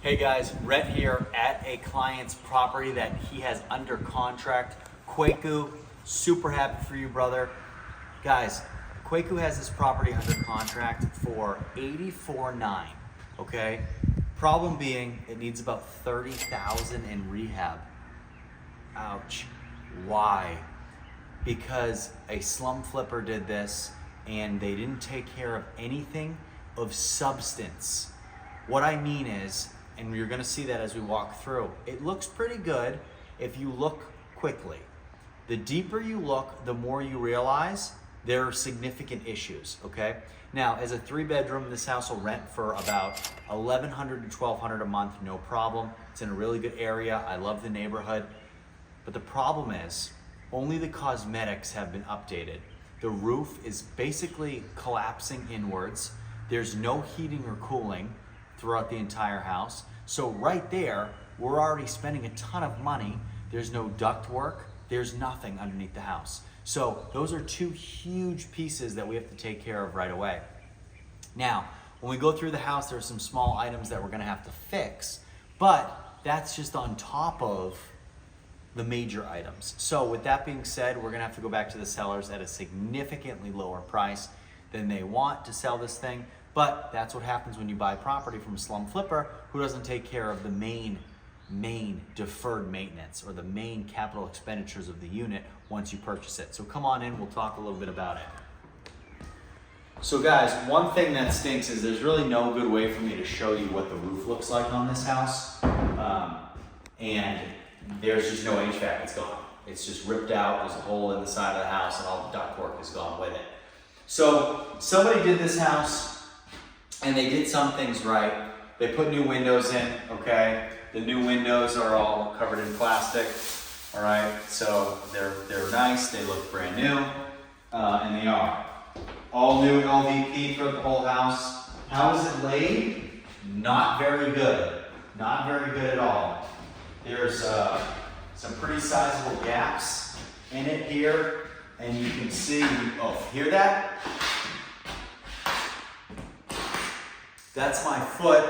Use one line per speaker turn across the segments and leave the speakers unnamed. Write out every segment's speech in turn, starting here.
Hey guys, Rhett here at a client's property that he has under contract. Kwaku, super happy for you, brother. Guys, Kwaku has this property under contract for $84,900, okay? Problem being, it needs about $30,000 in rehab. Ouch. Why? Because a slum flipper did this and they didn't take care of anything of substance. What I mean is, and you're gonna see that as we walk through, it looks pretty good if you look quickly. The deeper you look, the more you realize there are significant issues, okay? Now, as a 3-bedroom, this house will rent for about $1,100 to $1,200 a month, no problem. It's in a really good area. I love the neighborhood. But the problem is, only the cosmetics have been updated. The roof is basically collapsing inwards. There's no heating or cooling throughout the entire house. So right there, we're already spending a ton of money. There's no duct work. There's nothing underneath the house. So those are two huge pieces that we have to take care of right away. Now, when we go through the house, there's some small items that we're gonna have to fix, but that's just on top of the major items. So with that being said, we're gonna have to go back to the sellers at a significantly lower price than they want to sell this thing. But that's what happens when you buy property from a slum flipper who doesn't take care of the main deferred maintenance or the main capital expenditures of the unit once you purchase it. So come on in, we'll talk a little bit about it. So guys, one thing that stinks is there's really no good way for me to show you what the roof looks like on this house. And there's just no HVAC, it's gone. It's just ripped out, there's a hole in the side of the house and all the ductwork is gone with it. So somebody did this house and they did some things right. They put new windows in, okay? The new windows are all covered in plastic, all right? So they're nice, they look brand new, and they are. All new LVP for the whole house. How is it laid? Not very good. Not very good at all. There's some pretty sizable gaps in it here, and you can see, oh, hear that? That's my foot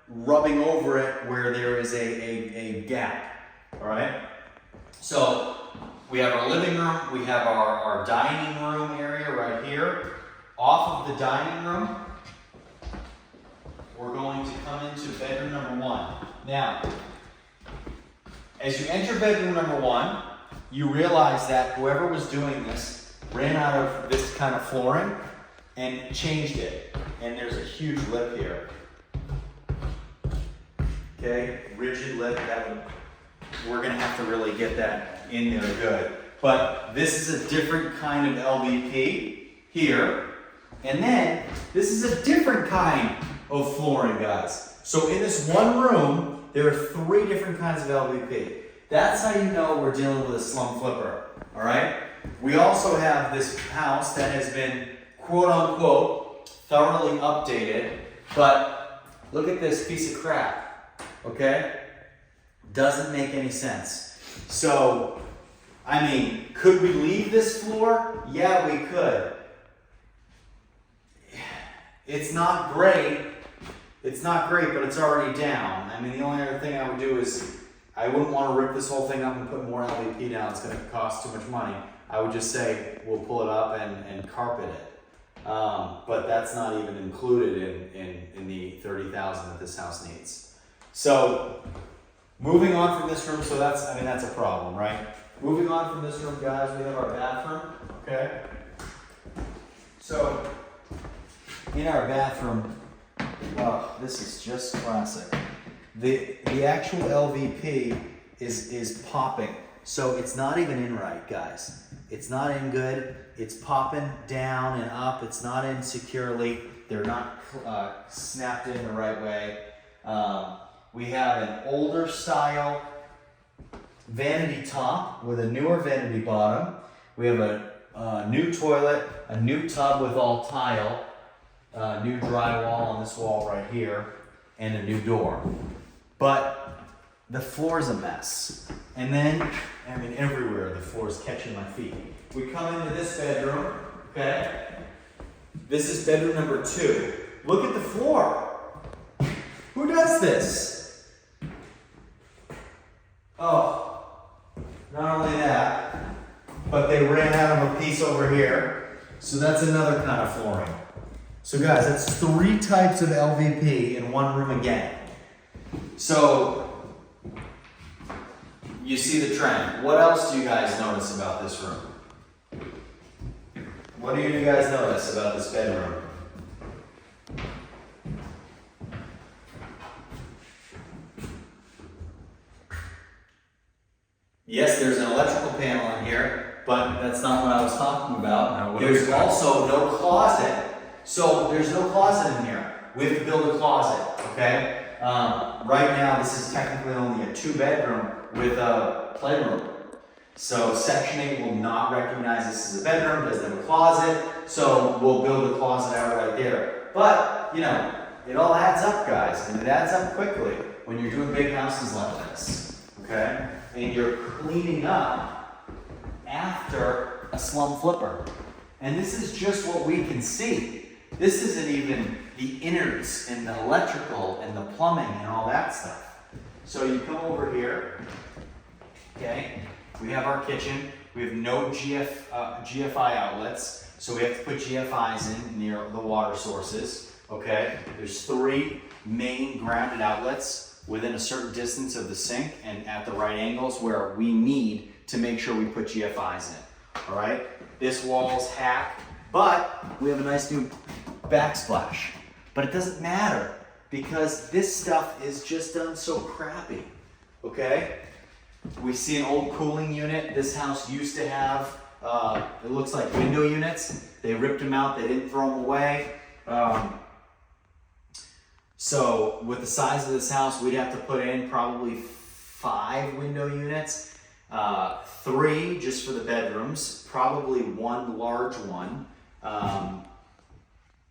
rubbing over it where there is a gap, all right? So we have our living room, we have our dining room area right here. Off of the dining room, we're going to come into bedroom number 1. Now, as you enter bedroom number 1, you realize that whoever was doing this ran out of this kind of flooring and changed it. And there's a huge lip here. Okay, rigid lip, we're gonna have to really get that in there good. But this is a different kind of LVP here. And then this is a different kind of flooring, guys. So in this one room, there are 3 different kinds of LVP. That's how you know we're dealing with a slum flipper, all right? We also have this house that has been, quote unquote, thoroughly updated, but look at this piece of crap, okay? Doesn't make any sense. So, I mean, could we leave this floor? Yeah, we could. It's not great. It's not great, but it's already down. I mean, the only other thing I would do is, I wouldn't want to rip this whole thing up and put more LVP down. It's going to cost too much money. I would just say, we'll pull it up and carpet it. But that's not even included in the $30,000 that this house needs. So, moving on from this room, so that's a problem, right? Moving on from this room, guys, we have our bathroom, okay? So, in our bathroom, wow, this is just classic. The actual LVP is popping, so it's not even in right, guys. It's not in good. It's popping down and up. It's not in securely. They're not snapped in the right way. We have an older style vanity top with a newer vanity bottom. We have a new toilet, a new tub with all tile, new drywall on this wall right here, and a new door. But the floor's a mess. And then, I mean, everywhere the floor's catching my feet. We come into this bedroom, okay? This is bedroom number 2. Look at the floor. Who does this? Not only that, but they ran out of a piece over here. So that's another kind of flooring. So guys, that's 3 types of LVP in one room again. So you see the trend. What else do you guys notice about this room? What do you guys notice about this bedroom? Yes, there's an electrical panel in here, but that's not what I was talking about. No, there's also no closet. So there's no closet in here. We have to build a closet, okay? Right now, this is technically only a 2-bedroom with a playroom. So Section 8 will not recognize this as a bedroom, doesn't have a closet, so we'll build a closet out right there. But, you know, it all adds up, guys, and it adds up quickly when you're doing big houses like this, okay? And you're cleaning up after a slum flipper. And this is just what we can see. This isn't even the innards and the electrical and the plumbing and all that stuff. So you come over here, okay? We have our kitchen. We have no GFI outlets, so we have to put GFIs in near the water sources, okay? There's 3 main grounded outlets within a certain distance of the sink and at the right angles where we need to make sure we put GFIs in, all right? This wall's hacked, but we have a nice new backsplash. But it doesn't matter because this stuff is just done so crappy, okay? We see an old cooling unit. This house used to have, it looks like window units. They ripped them out, they didn't throw them away. So with the size of this house, we'd have to put in probably 5 window units, 3 just for the bedrooms, probably 1 large one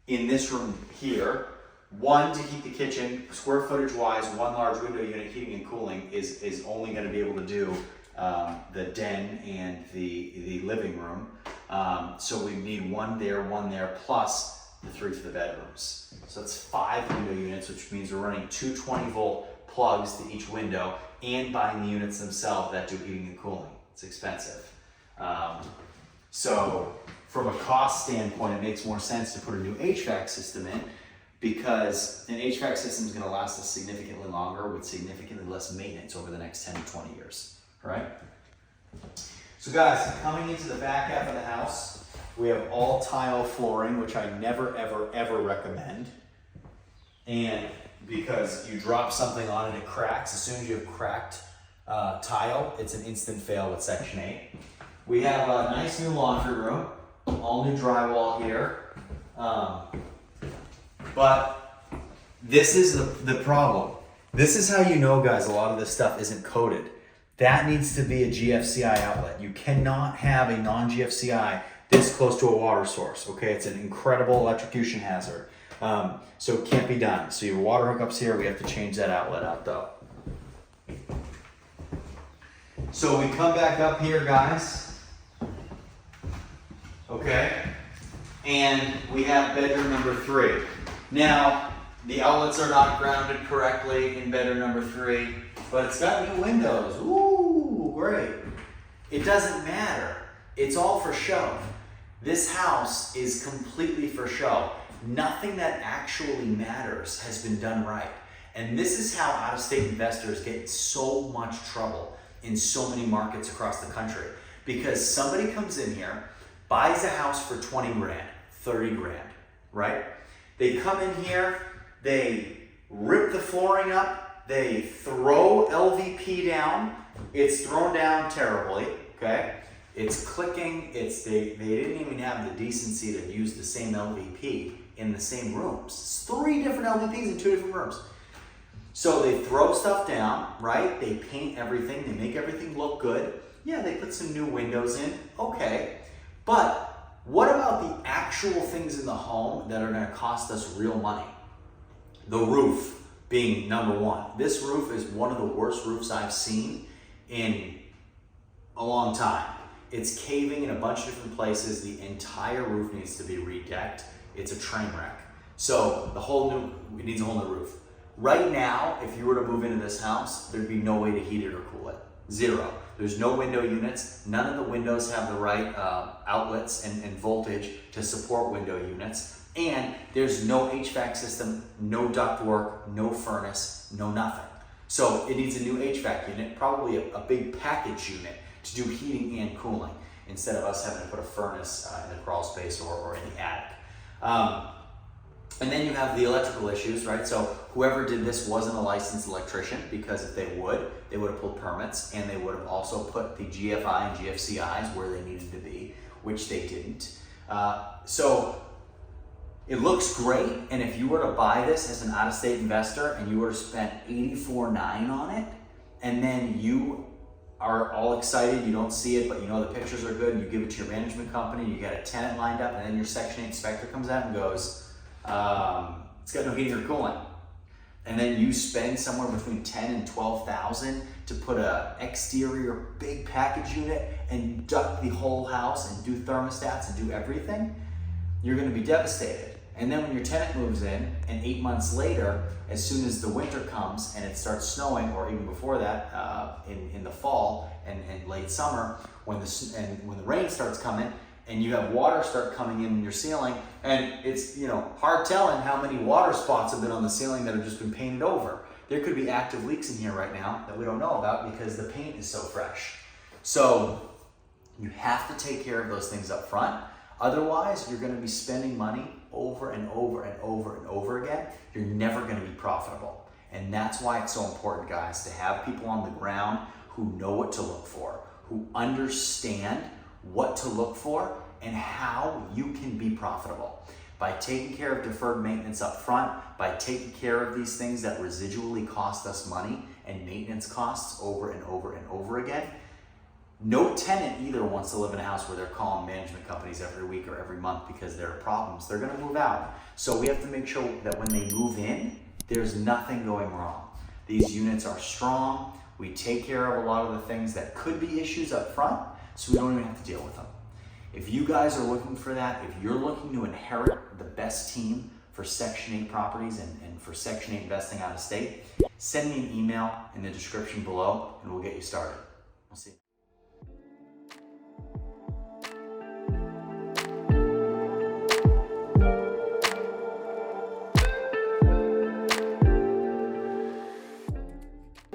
in this room here. 1 to heat the kitchen, square footage wise, 1 large window unit heating and cooling is only going to be able to do the den and the living room. So we need 1 there, plus the 3 for the bedrooms. So that's 5 window units, which means we're running 2 20-volt plugs to each window and buying the units themselves that do heating and cooling. It's expensive. So from a cost standpoint, it makes more sense to put a new HVAC system in because an HVAC system is going to last us significantly longer with significantly less maintenance over the next 10 to 20 years, all right? So guys, coming into the back half of the house, we have all tile flooring, which I never, ever, ever recommend. And because you drop something on it, it cracks. As soon as you have cracked tile, it's an instant fail with Section 8. We have a nice new laundry room, all new drywall here. But this is the problem. This is how you know, guys, a lot of this stuff isn't coated. That needs to be a GFCI outlet. You cannot have a non-GFCI this close to a water source, okay? It's an incredible electrocution hazard. So it can't be done. So your water hookups here, we have to change that outlet out though. So we come back up here, guys, okay? And we have bedroom number 3. Now, the outlets are not grounded correctly in bedroom number 3, but it's got new windows. Ooh, great. It doesn't matter. It's all for show. This house is completely for show. Nothing that actually matters has been done right. And this is how out-of-state investors get in so much trouble in so many markets across the country. Because somebody comes in here, buys a house for 20 grand, 30 grand, right? They come in here, they rip the flooring up, they throw LVP down. It's thrown down terribly, okay? It's clicking, they didn't even have the decency to use the same LVP in the same rooms. It's 3 different LVPs in 2 different rooms. So they throw stuff down, right? They paint everything, they make everything look good. Yeah, they put some new windows in, okay. But what about the actual things in the home that are gonna cost us real money? The roof being number 1. This roof is one of the worst roofs I've seen in a long time. It's caving in a bunch of different places. The entire roof needs to be redecked. It's a train wreck. So it needs a whole new roof. Right now, if you were to move into this house, there'd be no way to heat it or cool it. 0. There's no window units. None of the windows have the right outlets and voltage to support window units. And there's no HVAC system, no ductwork, no furnace, no nothing. So it needs a new HVAC unit, probably a big package unit to do heating and cooling, instead of us having to put a furnace in the crawl space or in the attic. And then you have the electrical issues, right? So whoever did this wasn't a licensed electrician, because if they would have pulled permits, and they would have also put the GFI and GFCIs where they needed to be, which they didn't. So it looks great, and if you were to buy this as an out-of-state investor and you were to spend $84,900 on it, and then you are all excited, you don't see it, but you know the pictures are good, and you give it to your management company, you got a tenant lined up, and then your Section 8 inspector comes out and goes, it's got no heating or cooling. And then you spend somewhere between $10,000 and $12,000 to put a exterior big package unit and duct the whole house and do thermostats and do everything, you're gonna be devastated. And then when your tenant moves in, and 8 months later, as soon as the winter comes and it starts snowing, or even before that, in the fall and late summer, when the rain starts coming, and you have water start coming in your ceiling, and it's hard telling how many water spots have been on the ceiling that have just been painted over. There could be active leaks in here right now that we don't know about because the paint is so fresh. So you have to take care of those things up front. Otherwise, you're going to be spending money over and over and over and over again. You're never going to be profitable. And that's why it's so important, guys, to have people on the ground who know what to look for, who understand what to look for and how you can be profitable. By taking care of deferred maintenance up front, by taking care of these things that residually cost us money and maintenance costs over and over and over again. No tenant either wants to live in a house where they're calling management companies every week or every month because there are problems. They're gonna move out. So we have to make sure that when they move in, there's nothing going wrong. These units are strong. We take care of a lot of the things that could be issues up front, so we don't even have to deal with them. If you guys are looking for that, if you're looking to inherit the best team for Section 8 properties and for Section 8 investing out of state, send me an email in the description below and we'll get you started. We'll see you.